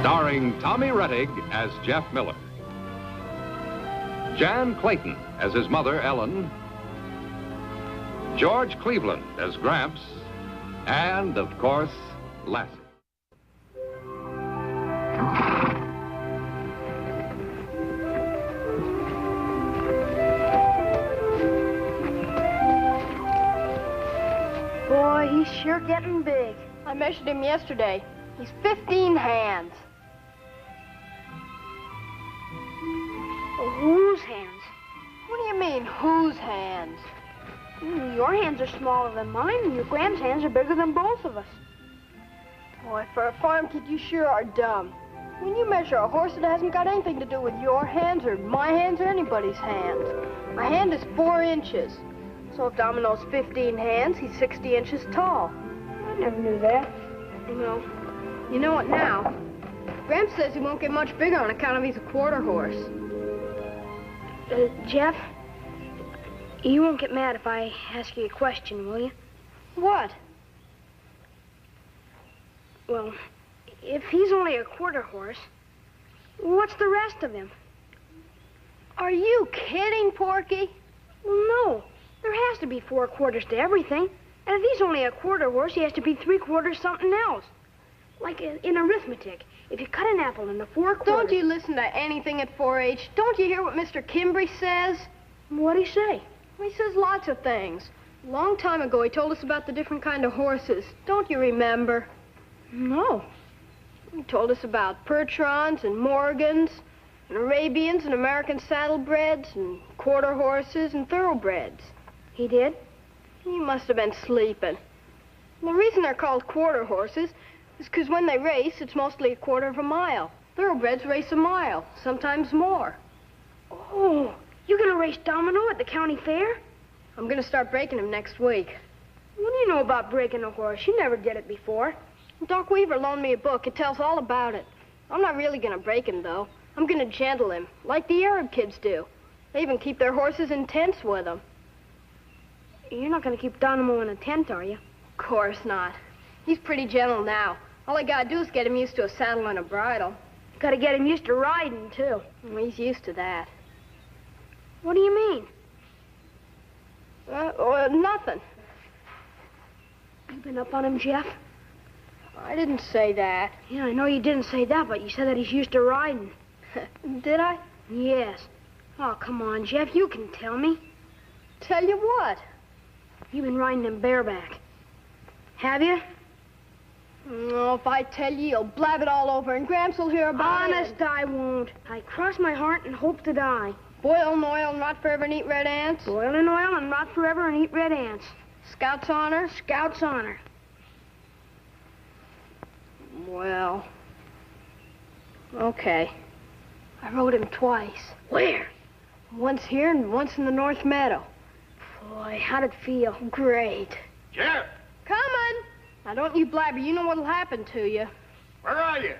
Starring Tommy Rettig as Jeff Miller, Jan Clayton as his mother, Ellen, George Cleveland as Gramps, and, of course, Lassie. Boy, he's sure getting big. I measured him yesterday. He's 15 hands. Whose hands? What do you mean, whose hands? Your hands are smaller than mine, and your Gram's hands are bigger than both of us. Boy, for a farm kid, you sure are dumb. When you measure a horse, it hasn't got anything to do with your hands or my hands or anybody's hands. My hand is 4 inches. So if Domino's 15 hands, he's 60 inches tall. I never knew that. Well, you know it now. Gramps says he won't get much bigger on account of he's a quarter horse. Jeff, you won't get mad if I ask you a question, will you? What? Well, if he's only a quarter horse, what's the rest of him? Are you kidding, Porky? Well, no. There has to be 4 quarters to everything. And if he's only a quarter horse, he has to be 3 quarters something else. Like in arithmetic. If you cut an apple into 4 quarters... Don't you listen to anything at 4-H? Don't you hear what Mr. Kimbry says? What'd he say? He says lots of things. A long time ago, he told us about the different kind of horses. Don't you remember? No. He told us about Percherons and Morgans and Arabians and American saddlebreds and quarter horses and thoroughbreds. He did? You must have been sleeping. The reason they're called quarter horses is because when they race, it's mostly a quarter of a mile. Thoroughbreds race a mile, sometimes more. Oh, you gonna race Domino at the county fair? I'm gonna start breaking him next week. What do you know about breaking a horse? You never did it before. Doc Weaver loaned me a book. It tells all about it. I'm not really gonna break him, though. I'm gonna gentle him, like the Arab kids do. They even keep their horses in tents with them. You're not gonna keep Domino in a tent, are you? Of course not. He's pretty gentle now. All I gotta do is get him used to a saddle and a bridle. Gotta get him used to riding, too. Well, he's used to that. What do you mean? Nothing. You been up on him, Jeff? I didn't say that. Yeah, I know you didn't say that, but you said that he's used to riding. Did I? Yes. Oh, come on, Jeff, you can tell me. Tell you what? You've been riding him bareback. Have you? No, if I tell you, you'll blab it all over, and Gramps will hear about it. Honest, I won't. I cross my heart and hope to die. Boil in oil and rot forever and eat red ants. Boil in oil and rot forever and eat red ants. Scout's honor. Scout's honor. Well, okay. I rode him twice. Where? Once here and once in the North Meadow. Boy, how'd it feel? Great. Jeff! Coming! Now, don't you blabber. You know what'll happen to you. Where are you?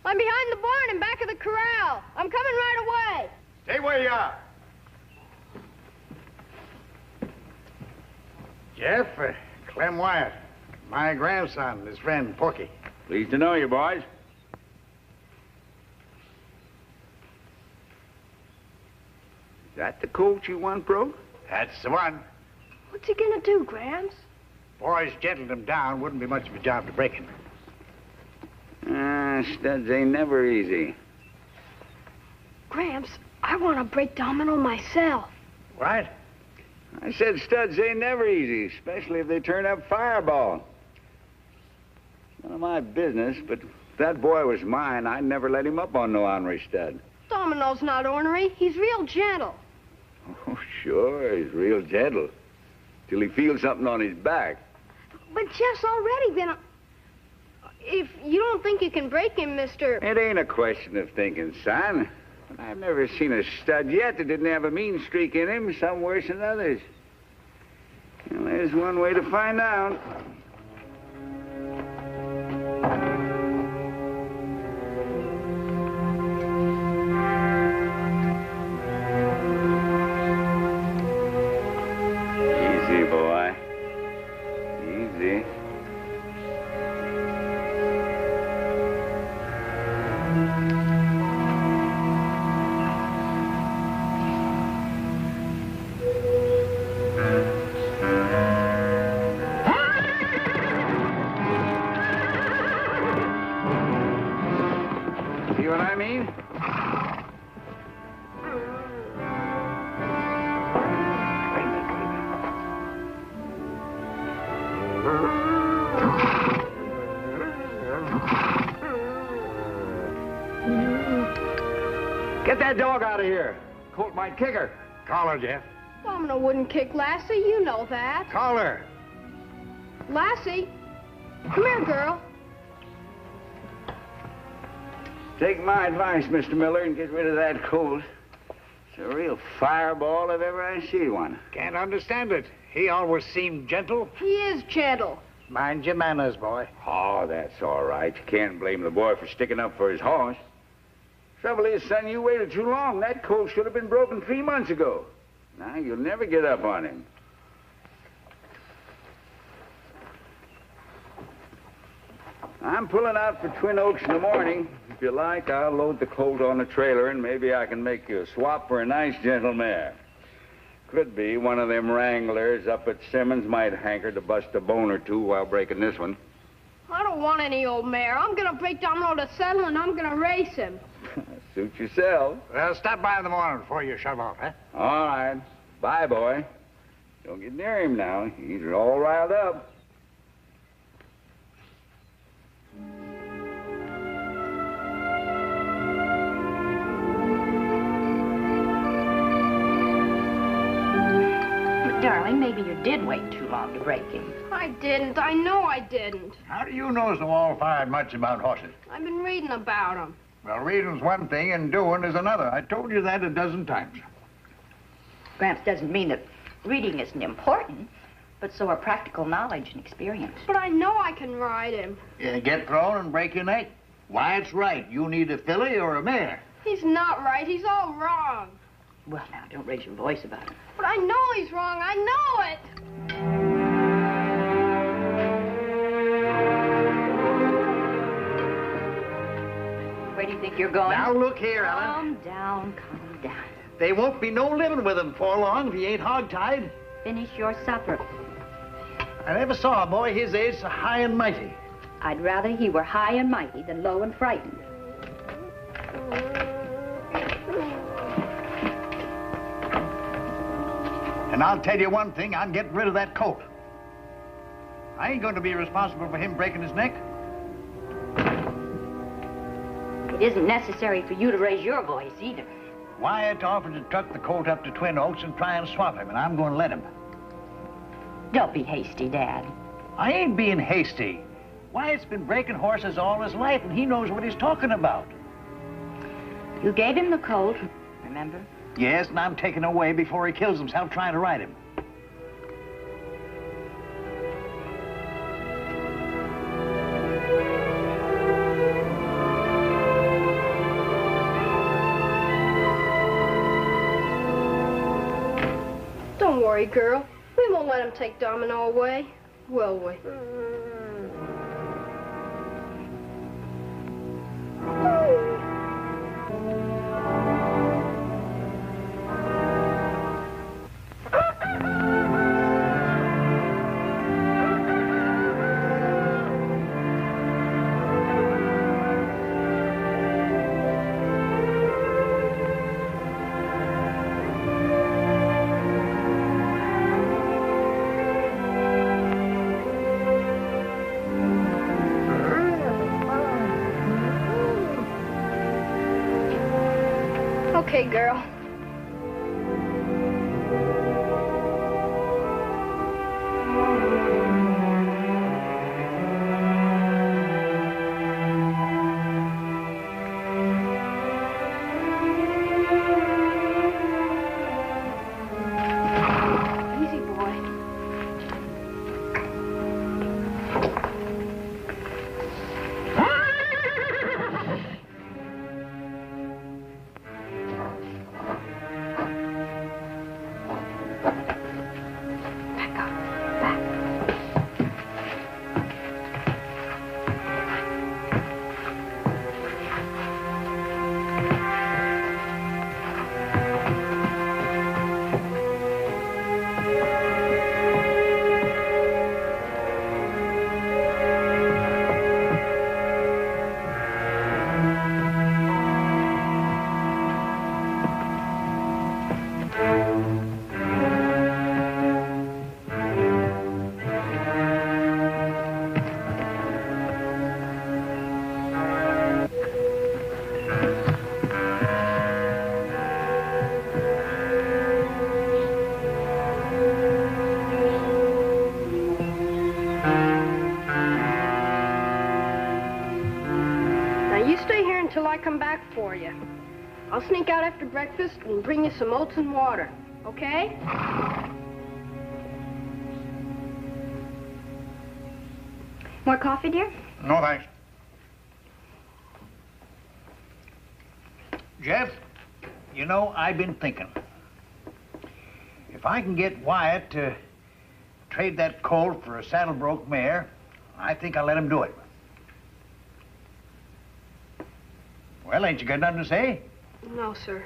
I'm behind the barn in back of the corral. I'm coming right away. Stay where you are. Jeff, Clem Wyatt, my grandson, his friend Porky. Pleased to know you, boys. Is that the colt you won, Pro? That's the one. What's he gonna do, Gramps? Boys gentled him down. Wouldn't be much of a job to break him. Studs ain't never easy. Gramps, I want to break Domino myself. Right? I said studs ain't never easy, especially if they turn up Fireball. None of my business, but if that boy was mine, I'd never let him up on no ornery stud. Domino's not ornery. He's real gentle. Oh, sure, he's real gentle. Till he feels something on his back. But Jeff's already been... If you don't think you can break him, Mr... It ain't a question of thinking, son. But I've never seen a stud yet that didn't have a mean streak in him, some worse than others. Well, there's one way to find out. Easy, boy. Easy. See what I mean? Get that dog out of here. Colt might kick her. Call her, Jeff. Domino wouldn't kick Lassie, you know that. Call her. Lassie, come here, girl. Take my advice, Mr. Miller, and get rid of that Colt. It's a real fireball if ever I see one. Can't understand it. He always seemed gentle. He is gentle. Mind your manners, boy. Oh, that's all right. You can't blame the boy for sticking up for his horse. Trouble is, son, you waited too long. That colt should have been broken 3 months ago. Now, you'll never get up on him. I'm pulling out for Twin Oaks in the morning. If you like, I'll load the colt on a trailer, and maybe I can make you a swap for a nice gentle mare. Could be one of them wranglers up at Simmons might hanker to bust a bone or two while breaking this one. I don't want any old mare. I'm gonna break Domino the saddle and I'm gonna race him. Suit yourself. Well, stop by in the morning before you shove off, huh? All right. Bye, boy. Don't get near him now. He's all riled up. But, darling, maybe you did wait too long to break him. I didn't. I know I didn't. How do you know so all-fired much about horses? I've been reading about them. Well, reading's one thing and doing is another. I told you that a dozen times. Gramps doesn't mean that reading isn't important, but so are practical knowledge and experience. But I know I can ride him. You get thrown and break your neck? Wyatt's right. You need a filly or a mare. He's not right. He's all wrong. Well, now, don't raise your voice about it. But I know he's wrong. I know it. Where do you think you're going? Now, look here, Ellen. Calm down, calm down. There won't be no living with him for long if he ain't hog-tied. Finish your supper. I never saw a boy his age so high and mighty. I'd rather he were high and mighty than low and frightened. And I'll tell you one thing, I'm getting rid of that colt. I ain't going to be responsible for him breaking his neck. It isn't necessary for you to raise your voice either. Wyatt offered to truck the colt up to Twin Oaks and try and swap him, and I'm going to let him. Don't be hasty, Dad. I ain't being hasty. Wyatt's been breaking horses all his life, and he knows what he's talking about. You gave him the colt, remember? Yes, and I'm taking away before he kills himself trying to ride him. Don't worry, girl. We won't let him take Domino away, will we? Okay, girl. Easy, boy. You stay here until I come back for you. I'll sneak out after breakfast and bring you some oats and water, okay? More coffee, dear? No, thanks. Jeff, you know, I've been thinking. If I can get Wyatt to trade that colt for a saddle-broke mare, I think I'll let him do it. Well, ain't you got nothing to say? No, sir.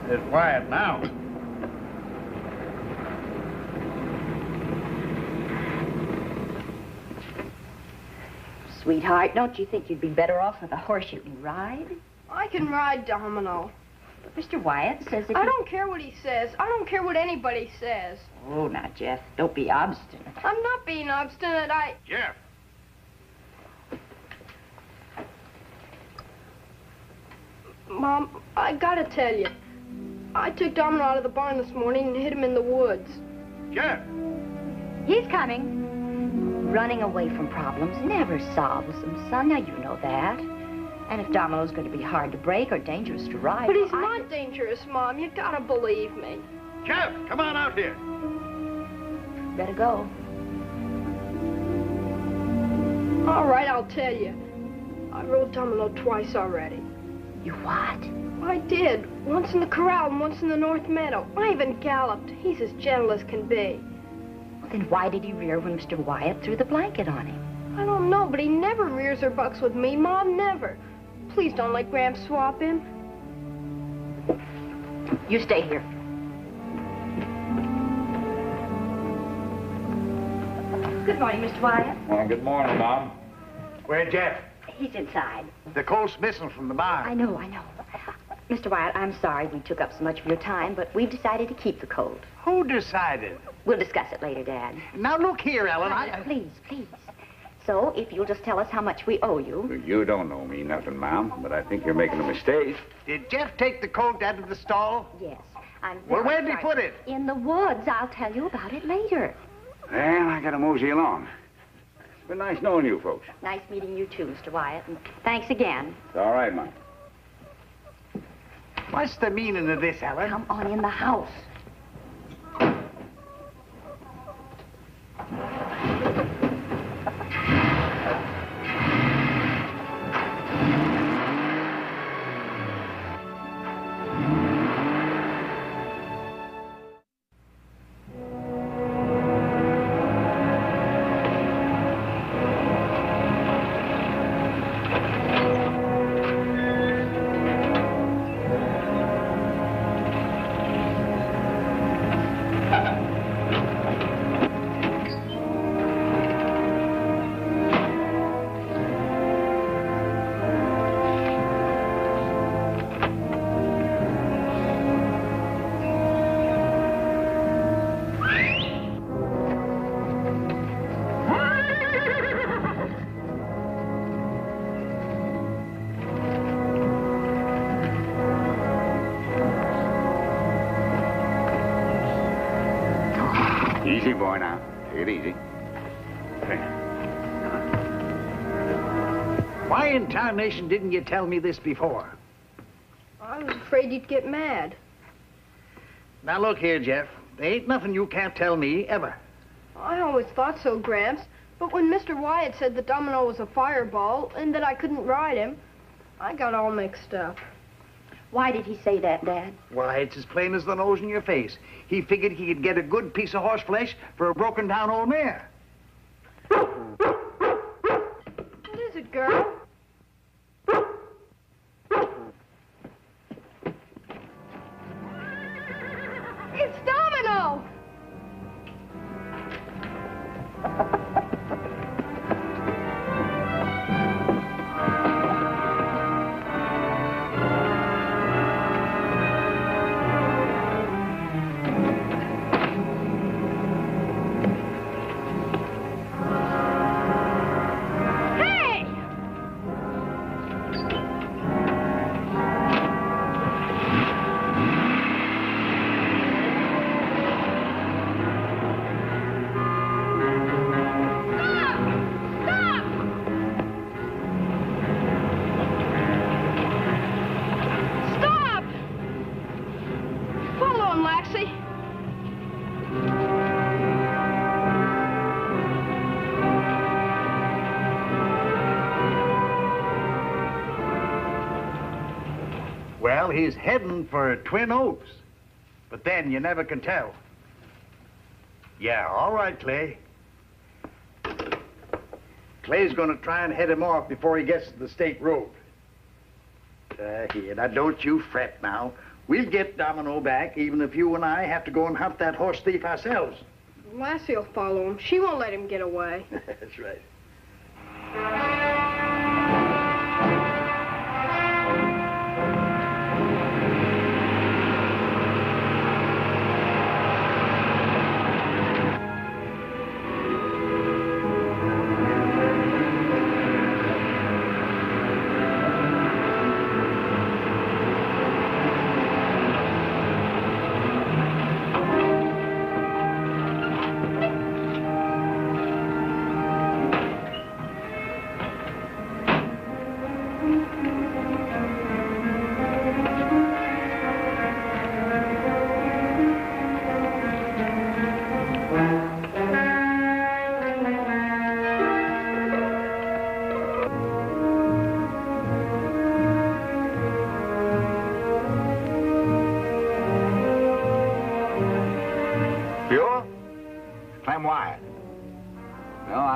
There's Wyatt now. Sweetheart, don't you think you'd be better off with a horse you can ride? I can ride Domino. But Mr. Wyatt says that I don't care what he says. I don't care what anybody says. Oh, now, Jeff, don't be obstinate. I'm not being obstinate. Jeff. Mom, I gotta tell you. I took Domino out of the barn this morning and hid him in the woods. Jeff. He's coming. Running away from problems never solves them, son. Now, you know that. And if Domino's going to be hard to break or dangerous to ride... But he's not dangerous, Mom. You gotta believe me. Jeff, come on out here. Better go. All right, I'll tell you. I rode Domino twice already. You what? I did. Once in the corral and once in the North Meadow. I even galloped. He's as gentle as can be. Well, then why did he rear when Mr. Wyatt threw the blanket on him? I don't know, but he never rears or bucks with me. Mom, never. Please don't let Gramps swap him. You stay here. Good morning, Mr. Wyatt. Well, good morning, Mom. Where's Jeff? He's inside. The colt's missing from the barn. I know. Mr. Wyatt, I'm sorry we took up so much of your time, but we've decided to keep the colt. Who decided? We'll discuss it later, Dad. Now, look here, Ellen. Please. So, if you'll just tell us how much we owe you. You don't owe me nothing, Mom, but I think you're making a mistake. Did Jeff take the colt out of the stall? Yes. I'm Well, very where'd he sorry. put it? In the woods. I'll tell you about it later. Well, I gotta mosey along. It's been nice knowing you folks. Nice meeting you, too, Mr. Wyatt. And thanks again. It's all right, Mom. What's the meaning of this, Ellen? Come on in the house. Easy, boy, now. Take it easy. Why in tarnation didn't you tell me this before? I was afraid you'd get mad. Now, look here, Jeff. There ain't nothing you can't tell me, ever. I always thought so, Gramps. But when Mr. Wyatt said that Domino was a fireball and that I couldn't ride him, I got all mixed up. Why did he say that, Dad? Why, it's as plain as the nose in your face. He figured he could get a good piece of horse flesh for a broken-down old mare. What is it, girl? It's Domino! Well, he's heading for Twin Oaks. But then you never can tell. Yeah, all right, Clay. Clay's gonna try and head him off before he gets to the state road. Here, now don't you fret now. We'll get Domino back, even if you and I have to go and hunt that horse thief ourselves. Lassie will follow him. She won't let him get away. That's right.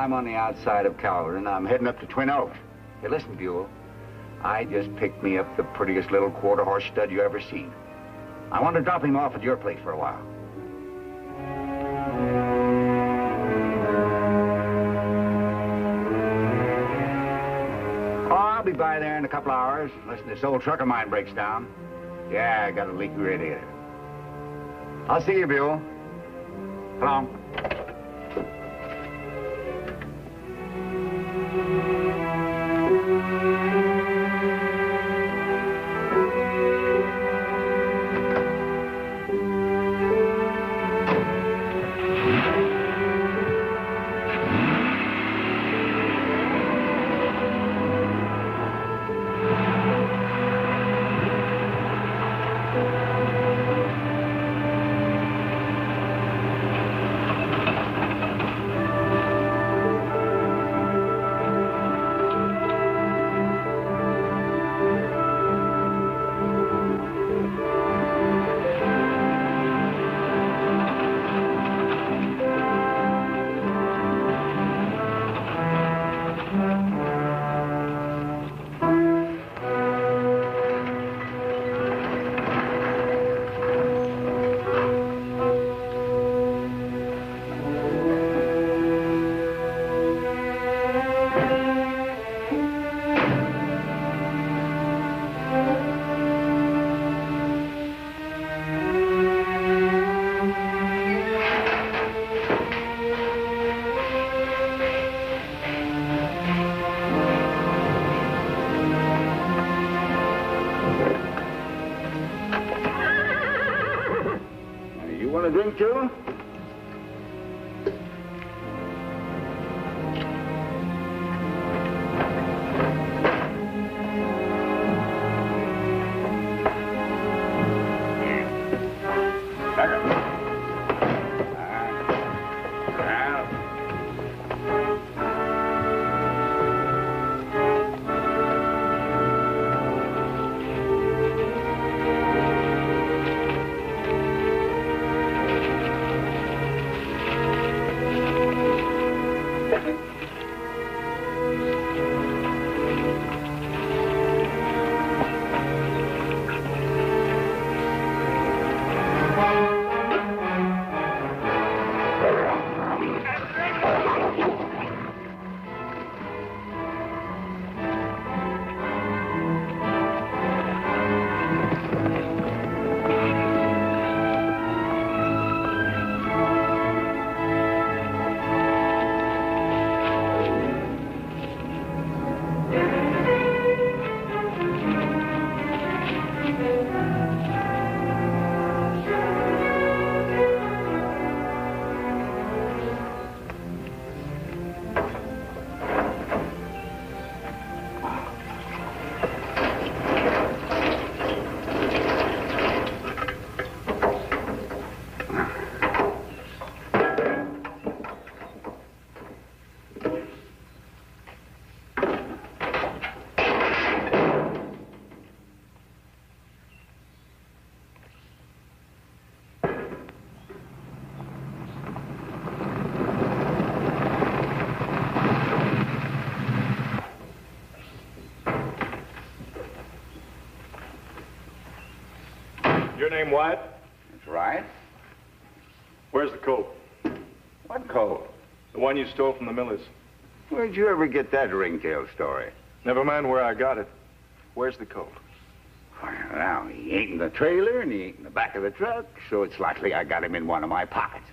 I'm on the outside of Calvert, and I'm heading up to Twin Oaks. Hey, listen, Buell. I just picked me up the prettiest little quarter horse stud you ever seen. I want to drop him off at your place for a while. Oh, I'll be by there in a couple hours, unless this old truck of mine breaks down. Yeah, I got a leaky radiator. I'll see you, Buell. So long. A drink, too? Your name Wyatt? That's right. Where's the colt? What colt? The one you stole from the millers. Where'd you ever get that ringtail story? Never mind where I got it. Where's the colt? Well, now, he ain't in the trailer and he ain't in the back of the truck, so it's likely I got him in one of my pockets.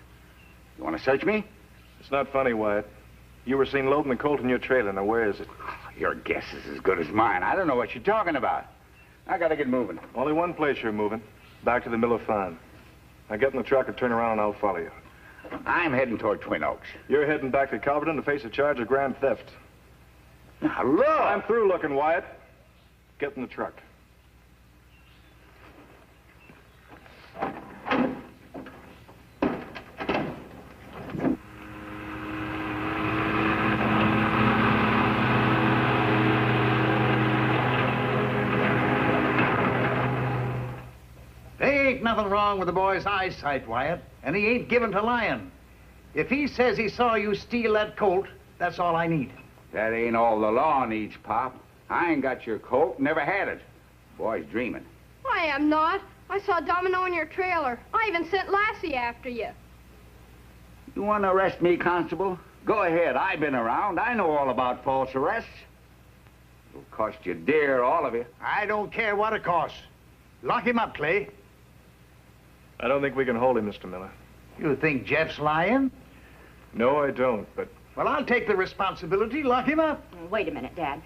You want to search me? It's not funny, Wyatt. You were seen loading the colt in your trailer. Now, where is it? Your guess is as good as mine. I don't know what you're talking about. I gotta get moving. Only one place you're moving. Back to the Miller farm. Now get in the truck and turn around and I'll follow you. I'm heading toward Twin Oaks. You're heading back to Calverton to face a charge of grand theft. Now, look! I'm through looking, Wyatt. Get in the truck. There ain't nothing wrong with the boy's eyesight, Wyatt, and he ain't given to lying. If he says he saw you steal that colt, that's all I need. That ain't all the law needs, Pop. I ain't got your coat, never had it. Boy's dreaming. I am not. I saw Domino in your trailer. I even sent Lassie after you. You want to arrest me, Constable? Go ahead. I've been around. I know all about false arrests. It'll cost you dear, all of you. I don't care what it costs. Lock him up, Clay. I don't think we can hold him, Mr. Miller. You think Jeff's lying? No, I don't, but... Well, I'll take the responsibility. Lock him up. Wait a minute, Dad.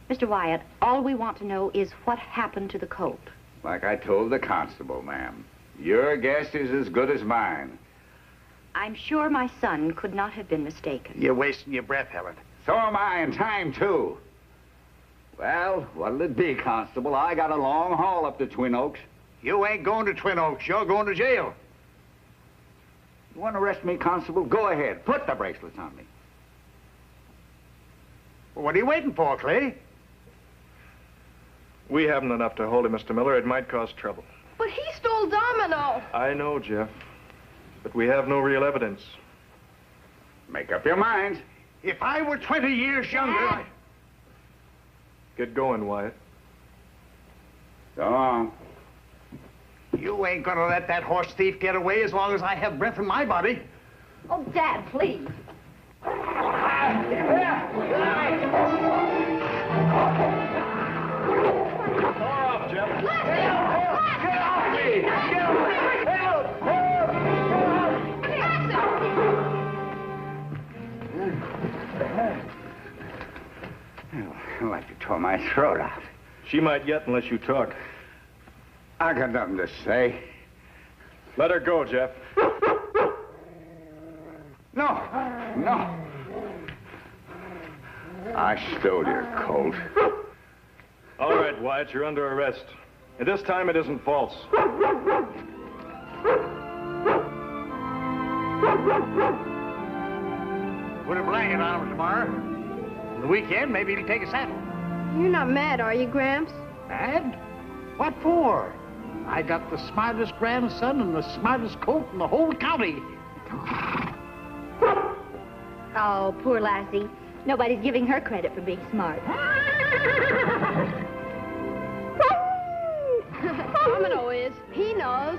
Mr. Wyatt, all we want to know is what happened to the colt. Like I told the constable, ma'am. Your guess is as good as mine. I'm sure my son could not have been mistaken. You're wasting your breath, Helen. So am I, and time, too. Well, what'll it be, Constable? I got a long haul up to Twin Oaks. You ain't going to Twin Oaks. You're going to jail. You want to arrest me, Constable? Go ahead. Put the bracelets on me. Well, what are you waiting for, Clay? We haven't enough to hold him, Mr. Miller. It might cause trouble. But he stole Domino. I know, Jeff. But we have no real evidence. Make up your minds. If I were 20 years younger, Get going, Wyatt. Go on. You ain't gonna let that horse thief get away as long as I have breath in my body. Oh, Dad, please. I'd like to tore my throat out. She might yet unless you talk. I got nothing to say. Let her go, Jeff. No. I stole your colt. All right, Wyatt, you're under arrest. And this time it isn't false. Put a blanket on him tomorrow. The weekend, maybe he'll take a saddle. You're not mad, are you, Gramps? Mad? What for? I got the smartest grandson and the smartest colt in the whole county. Oh, poor Lassie. Nobody's giving her credit for being smart. Domino is. He knows.